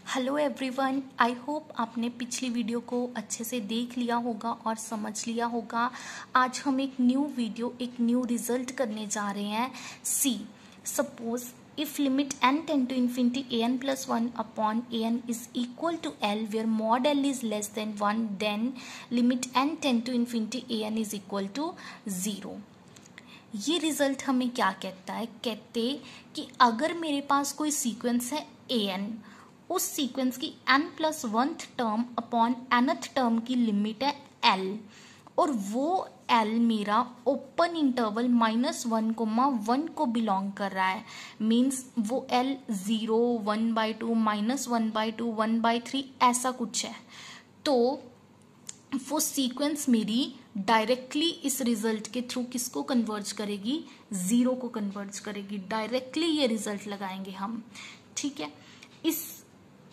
Hello everyone, I hope आपने पिछली video को अच्छे से देख लिया होगा और समझ लिया होगा। आज हम एक न्यू रिजल्ट करने जा रहे हैं। सी suppose if limit n tend to infinity an plus 1 upon an is equal to L where mod L is less than 1, then limit n tend to infinity an is equal to 0। ये result हमें क्या कहता है? कहते कि अगर मेरे पास कोई सीक्वेंस है an, उस सीक्वेंस की n+1th term upon nth term की लिमिट है L और वो L मेरा ओपन इंटरवल -1, 1 को बिलोंग कर रहा है। मीन्स वो L 0, 1/2, -1/2, 1/3 ऐसा कुछ है। तो वो सीक्वेंस मेरी डायरेक्टली इस रिजल्ट के थ्रू किसको कन्वर्ज करेगी? 0 को कन्वर्ज करेगी। डायरेक्टली ये रिजल्ट लगाएंगे हम। ठीक है, इस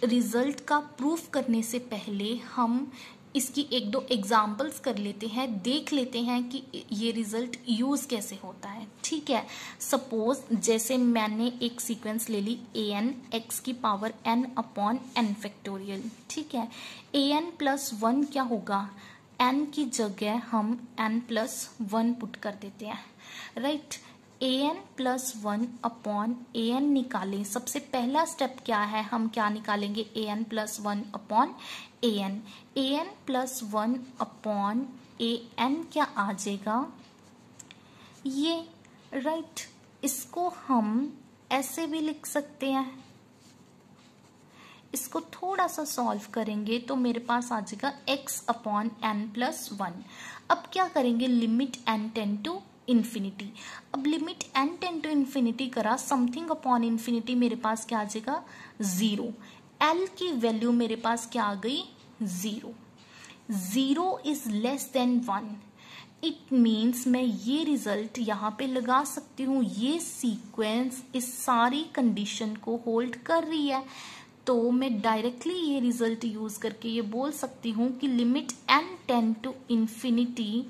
रिजल्ट का प्रूफ करने से पहले हम इसकी एक दो एग्जाम्पल्स कर लेते हैं, देख लेते हैं कि ये रिजल्ट यूज कैसे होता है। ठीक है, सपोज जैसे मैंने एक सीक्वेंस ले ली an x की power n upon n factorial. ठीक है, an+1 क्या होगा? n की जगह हम n+1 पुट कर देते हैं। राइट, an+1 अपॉन an निकालें। सबसे पहला स्टेप क्या है? हम क्या निकालेंगे? an+1 upon an+1 upon an क्या आ जाएगा? ये राइट, इसको हम ऐसे भी लिख सकते हैं। इसको थोड़ा सा सॉल्व करेंगे तो मेरे पास आ जाएगा x अपॉन n+1। अब क्या करेंगे? Limit n tend to infinity. अब limit n tend to infinity करा, समथिंग अपॉन इन्फिनिटी मेरे पास क्या आ जाएगा? 0। L की वैल्यू मेरे पास क्या आ गई? 0। 0 is less than 1। It means मैं ये रिजल्ट यहाँ पे लगा सकती हूँ। ये सीक्वेंस इस सारी कंडीशन को होल्ड कर रही है, तो मैं डायरेक्टली ये रिजल्ट यूज करके ये बोल सकती हूँ कि limit n tend to infinity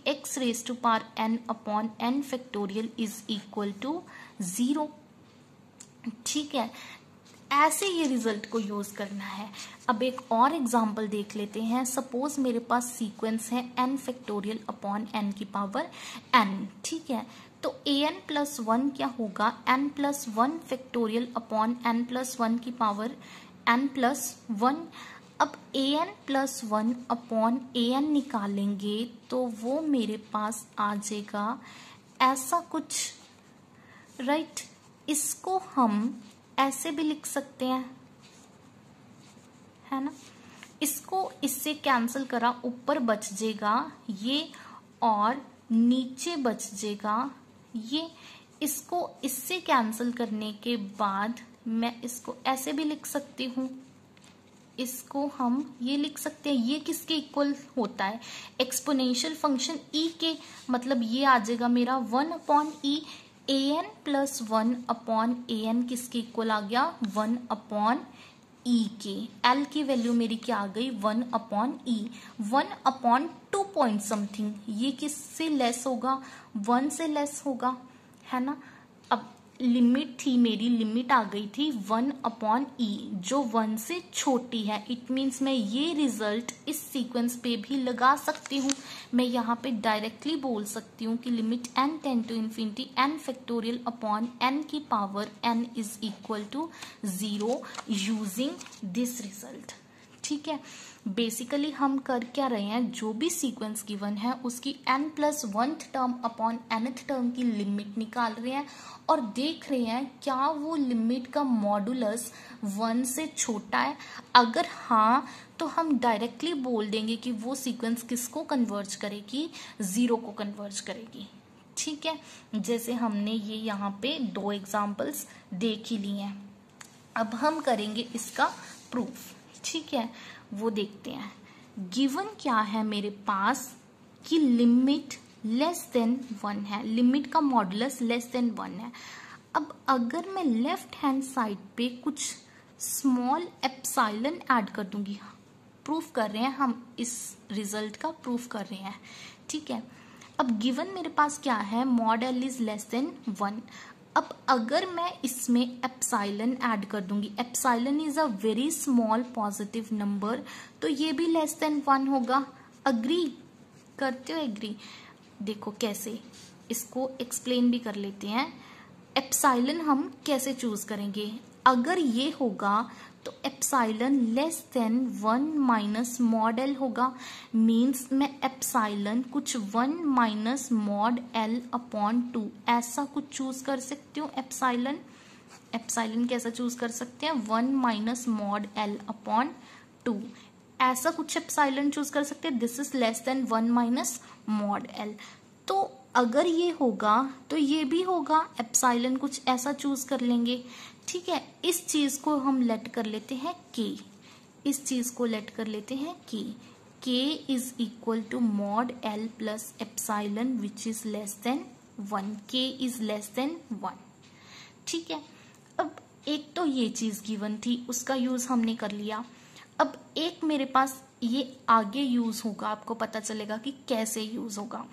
x raised to power n upon n factorial is equal to 0। ठीक है, ऐसे ये रिजल्ट को यूज करना है। अब एक और एग्जांपल देख लेते हैं। सपोज मेरे पास सीक्वेंस है n फैक्टोरियल अपॉन n की पावर n। ठीक है, तो an+1 क्या होगा? n+1 फैक्टोरियल अपॉन n+1 की पावर n+1। अब an+1 अपॉन an निकालेंगे तो वो मेरे पास आ जाएगा ऐसा कुछ। राइट, इसको हम ऐसे भी लिख सकते हैं, है ना। इसको इससे कैंसिल करा, ऊपर बच जाएगा ये और नीचे बच जाएगा ये। इसको इससे कैंसिल करने के बाद मैं इसको ऐसे भी लिख सकती हूँ। इसको हम ये लिख सकते हैं, ये किसके इक्वल होता है? एक्सपोनेंशियल फंक्शन e के, मतलब ये आ जाएगा मेरा 1 upon e। an+1 upon an किसके इक्वल आ गया? 1 अपॉन e के। l की वैल्यू मेरी क्या आ गई? 1 upon e। 1 upon 2 point something, ये किससे लेस होगा? 1 से लेस होगा, है ना। अब लिमिट थी मेरी, लिमिट आ गई थी 1 अपॉन e जो 1 से छोटी है। इट मीन्स मैं ये रिजल्ट इस सीक्वेंस पे भी लगा सकती हूँ। मैं यहाँ पे डायरेक्टली बोल सकती हूँ कि limit n tend to infinity n factorial upon n की power n is equal to 0 using this result. ठीक है, बेसिकली हम कर क्या रहे हैं? जो भी सीक्वेंस गिवन है उसकी n+1th term upon nth term की लिमिट निकाल रहे हैं और देख रहे हैं क्या वो लिमिट का मॉडुलस 1 से छोटा है। अगर हाँ, तो हम डायरेक्टली बोल देंगे कि वो सीक्वेंस किसको कन्वर्ज करेगी? 0 को कन्वर्ज करेगी। ठीक है, जैसे हमने ये यहाँ पे 2 एग्जाम्पल्स देख ही लिए हैं। अब हम करेंगे इसका प्रूफ। ठीक है, वो देखते हैं। गिवन क्या है मेरे पास कि लिमिट लेस देन 1 है, लिमिट का मॉडुलस लेस देन 1 है। अब अगर मैं लेफ्ट हैंड साइड पे कुछ स्मॉल एप्सिलॉन ऐड कर दूंगी, प्रूफ कर रहे हैं हम, इस रिजल्ट का प्रूफ कर रहे हैं। ठीक है, अब गिवन मेरे पास क्या है? Mod l is less than 1। अब अगर मैं इसमें एप्सिलॉन ऐड कर दूंगी, epsilon is a very small positive number, तो ये भी लेस देन 1 होगा। अग्री करते हो? एग्री। देखो कैसे, इसको एक्सप्लेन भी कर लेते हैं। एप्सिलॉन हम कैसे चूज करेंगे? अगर ये होगा तो epsilon less than 1 minus mod L होगा। मीन्स मैं एप्सिलॉन कुछ 1 माइनस मॉड एल अपॉन 2 ऐसा कुछ चूज कर सकती हूँ। एप्सिलॉन एप्सिलॉन कैसा चूज कर सकते हैं? 1 माइनस मॉड एल अपॉन 2 ऐसा कुछ एप्सिलॉन चूज कर सकते हैं। This is less than 1 minus mod L. तो अगर ये होगा तो ये भी होगा, एप्सिलॉन कुछ ऐसा चूज कर लेंगे। ठीक है, इस चीज को हम लेट कर लेते हैं के, इस चीज को लेट कर लेते हैं k is equal to mod L plus epsilon which is less than 1, k is less than 1। ठीक है, अब एक तो ये चीज गिवन थी, उसका यूज हमने कर लिया। अब एक मेरे पास ये आगे यूज होगा, आपको पता चलेगा कि कैसे यूज होगा।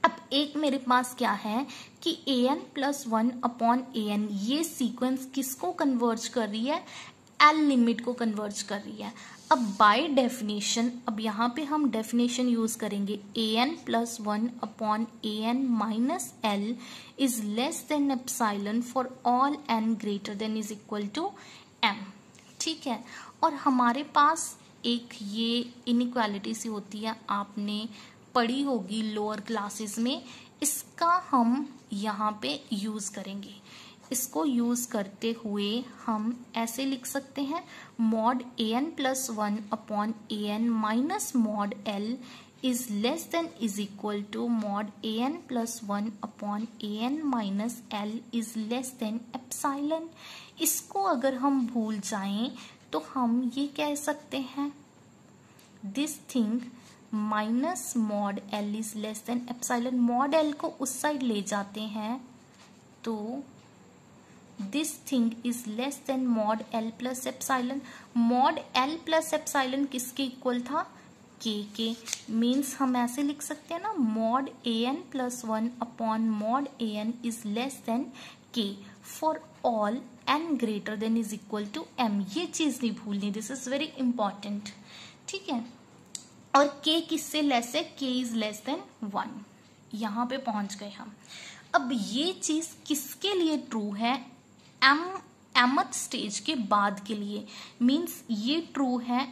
अब एक मेरे पास क्या है कि an प्लस 1 अपॉन an, ये सीक्वेंस किसको कन्वर्ज कर रही है? एल लिमिट को कन्वर्ज कर रही है। अब बाय डेफिनेशन, अब यहाँ पे हम डेफिनेशन यूज करेंगे, an plus 1 upon an minus l is less than epsilon for all n greater than is equal to m। ठीक है, और हमारे पास एक ये इनइक्वालिटी सी होती है, आपने पढ़ी होगी लोअर क्लासेस में, इसका हम यहाँ पे यूज करेंगे। इसको यूज करते हुए हम ऐसे लिख सकते हैं, mod an plus 1 upon an minus mod l is less than is equal to mod an plus 1 upon an minus l is less than epsilon. इसको अगर हम भूल जाएं तो हम ये कह सकते हैं, this thing minus mod L is less than epsilon. Mod L को उस साइड ले जाते हैं तो this thing is less than mod L plus epsilon. Mod L plus epsilon किसके इक्वल था? के। मीन्स हम ऐसे लिख सकते हैं ना, mod an plus 1 upon mod an is less than K for all n greater than is equal to m। ये चीज नहीं भूलनी, दिस इज वेरी इंपॉर्टेंट। ठीक है, और k किससे लेस है? k is less than 1। यहाँ पे पहुंच गए हम। अब ये चीज किसके लिए ट्रू है? mth स्टेज के बाद के लिए। मीन्स ये ट्रू है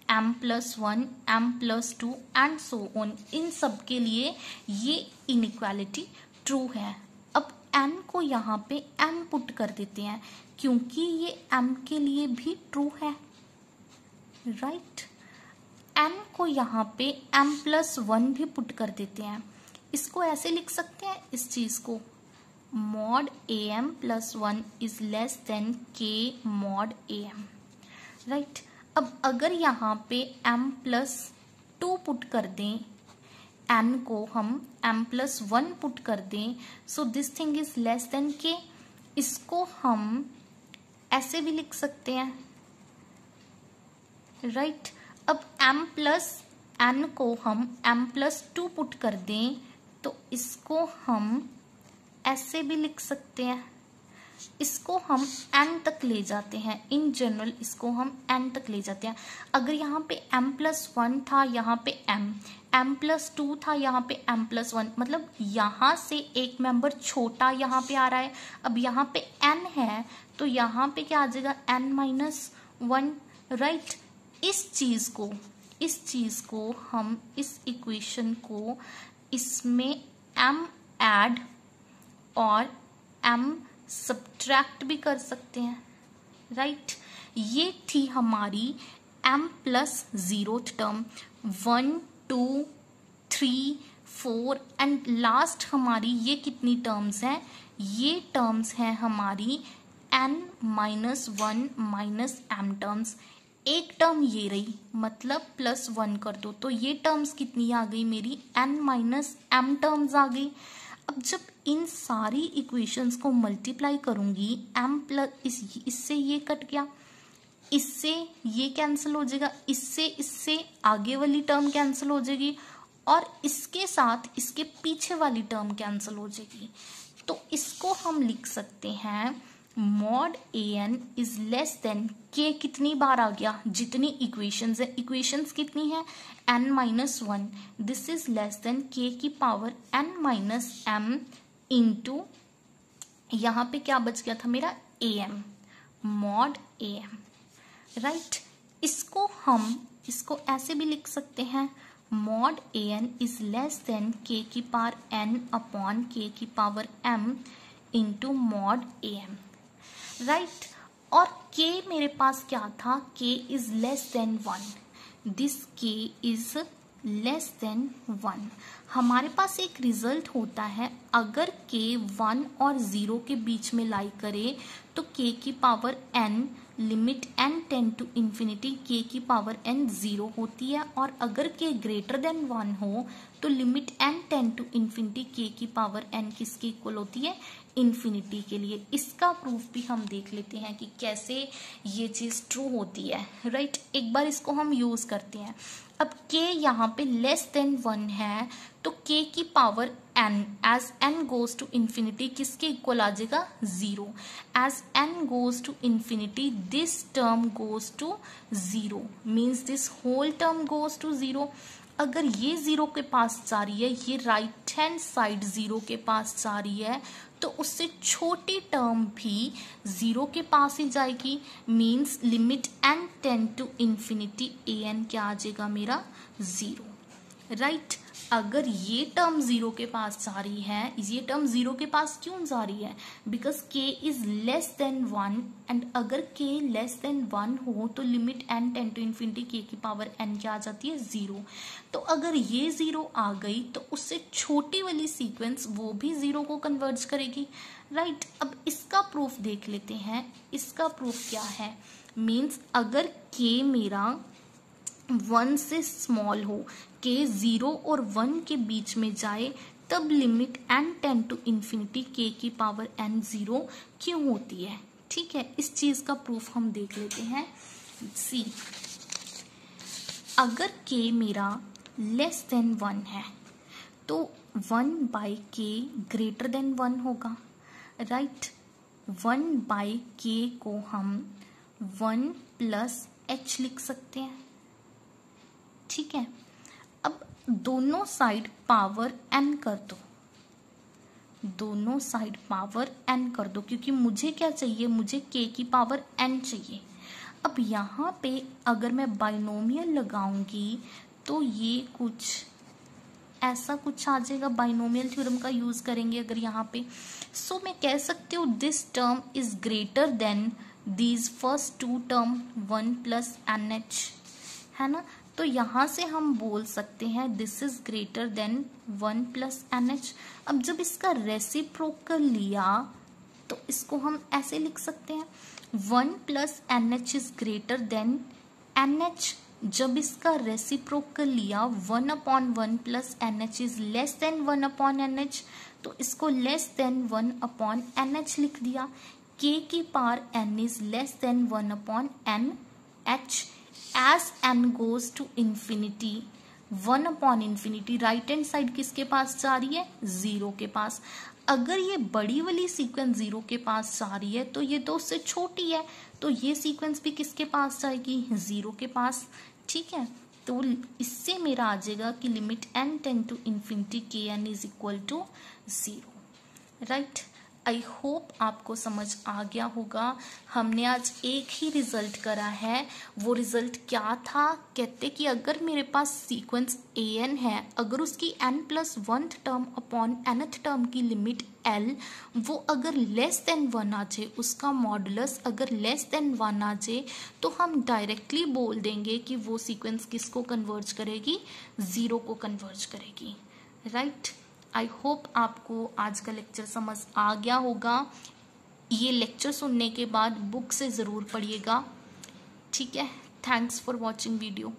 m plus 1, m plus 2 and so on, इन सब के लिए ये इनइक्वालिटी ट्रू है। अब n को यहाँ पे m पुट कर देते हैं, क्योंकि ये m के लिए भी ट्रू है, राइट। n को यहाँ पे m प्लस 1 भी पुट कर देते हैं। इसको ऐसे लिख सकते हैं, इस चीज को, mod am plus 1 is less then k mod am, right. अब अगर यहाँ पे m प्लस 2 पुट कर दें, n को हम m प्लस 1 पुट कर दें, so this thing is less then k। इसको हम ऐसे भी लिख सकते हैं, राइट। अब m प्लस n को हम m प्लस 2 पुट कर दें तो इसको हम ऐसे भी लिख सकते हैं। इसको हम n तक ले जाते हैं, इन जनरल इसको हम n तक ले जाते हैं। अगर यहाँ पे m प्लस 1 था, यहाँ पे m प्लस 2 था, यहाँ पे m प्लस 1, मतलब यहाँ से एक मेंबर छोटा यहाँ पे आ रहा है। अब यहाँ पे n है तो यहाँ पे क्या आ जाएगा? n minus 1, right. इस चीज को हम इस इक्वेशन को इसमें m ऐड और m सब्ट्रैक्ट भी कर सकते हैं, राइट। ये थी हमारी m plus 0th term, 1 2 3 4 and last हमारी ये कितनी टर्म्स हैं? ये टर्म्स हैं हमारी n minus 1 minus m terms. एक टर्म ये रही, मतलब प्लस 1 कर दो तो ये टर्म्स कितनी आ गई मेरी? n माइनस m टर्म्स आ गई। अब जब इन सारी इक्वेशंस को मल्टीप्लाई करूंगी, m प्लस इससे ये कट गया, इससे ये कैंसिल हो जाएगा, इससे आगे वाली टर्म कैंसिल हो जाएगी और इसके साथ इसके पीछे वाली टर्म कैंसिल हो जाएगी। तो इसको हम लिख सकते हैं mod an is less then k कितनी बार आ गया, जितनी इक्वेशंस है, इक्वेशंस कितनी है n-1, this is less then k की पावर n-m इंटू यहाँ पे क्या बच गया था मेरा am, मॉड am, राइट। इसको ऐसे भी लिख सकते हैं mod an is less then k की पावर n अपॉन k की power m into mod am, right. और k मेरे पास क्या था, k is less than 1, this k is less than 1। हमारे पास एक रिजल्ट होता है, अगर k 1 और 0 के बीच में लाई करे तो k की power n limit n tend to infinity k की पावर n 0 होती है, और अगर k ग्रेटर देन 1 हो तो limit n tend to infinity k की पावर n किसके इक्वल होती है, इन्फिनिटी के लिए। इसका प्रूफ भी हम देख लेते हैं कि कैसे ये चीज ट्रू होती है, राइट। एक बार इसको हम यूज करते हैं। अब k यहाँ पे लेस देन 1 है तो k की power n as n goes to infinity किसके इक्वल आ जाएगा, 0। As n goes to infinity this term goes to 0, means this whole term goes to 0। अगर ये 0 के पास जा रही है, ये राइट हैंड साइड 0 के पास जा रही है, तो उससे छोटी टर्म भी 0 के पास ही जाएगी, means limit n tend to infinity an क्या आ जाएगा मेरा, 0, राइट। अगर ये टर्म 0 के पास जा रही है, ये टर्म 0 के पास क्यों जा रही है, because k is less than 1, and अगर k लेस देन 1 हो तो limit n tend to infinity k की पावर n क्या आ जाती है, 0। तो अगर ये 0 आ गई तो उससे छोटी वाली सीक्वेंस वो भी 0 को कन्वर्ज करेगी, राइट। अब इसका प्रूफ देख लेते हैं। इसका प्रूफ क्या है, मीन्स अगर k मेरा 1 से स्मॉल हो, k 0 और 1 के बीच में जाए, तब limit n tend to infinity k की पावर n 0 क्यों होती है, ठीक है। इस चीज का प्रूफ हम देख लेते हैं। सी, अगर k मेरा लेस देन 1 है तो 1/k ग्रेटर देन 1 होगा, राइट। 1/k को हम 1 प्लस h लिख सकते हैं, ठीक है। अब दोनों साइड पावर n कर दो, दोनों साइड पावर n कर दो, क्योंकि मुझे क्या चाहिए, मुझे k की पावर n चाहिए। अब यहाँ पे अगर मैं बाइनोमियल लगाऊंगी तो ये कुछ ऐसा कुछ आ जाएगा, बाइनोमियल थ्योरम का यूज करेंगे अगर यहाँ पे। सो मैं कह सकती हूँ this term is greater than these first 2 term 1 plus nh, है ना। तो यहाँ से हम बोल सकते हैं this is greater than 1 plus nh। अब जब इसका रेसिप्रोकल लिया तो इसको हम ऐसे लिख सकते हैं 1 plus nh is greater than nh। जब इसका रेसिप्रोकल लिया 1/1 plus nh is less than 1/nh, तो इसको लेस देन 1/nh लिख दिया। k की power n is less than 1/nh as n goes to infinity 1/इन्फिनिटी, राइट हैंड साइड किसके पास जा रही है, 0 के पास। अगर ये बड़ी वाली सीक्वेंस 0 के पास जा रही है तो ये तो उससे छोटी है, तो ये सीक्वेंस भी किसके पास जाएगी, 0 के पास, ठीक है। तो इससे मेरा आ जाएगा कि limit n tend to infinity kn is equal to 0, right. I hope आपको समझ आ गया होगा। हमने आज एक ही रिजल्ट करा है। वो रिजल्ट क्या था, कहते कि अगर मेरे पास सीक्वेंस an है, अगर उसकी n+1 term upon nth term की लिमिट l वो अगर लेस देन 1 आ जाए, उसका मॉडुलस अगर लेस देन 1 आ जाए, तो हम डायरेक्टली बोल देंगे कि वो सीक्वेंस किसको कन्वर्ज करेगी, 0 को कन्वर्ज करेगी, राइट। आई होप आपको आज का लेक्चर समझ आ गया होगा। ये लेक्चर सुनने के बाद बुक से ज़रूर पढ़िएगा, ठीक है। Thanks for watching video.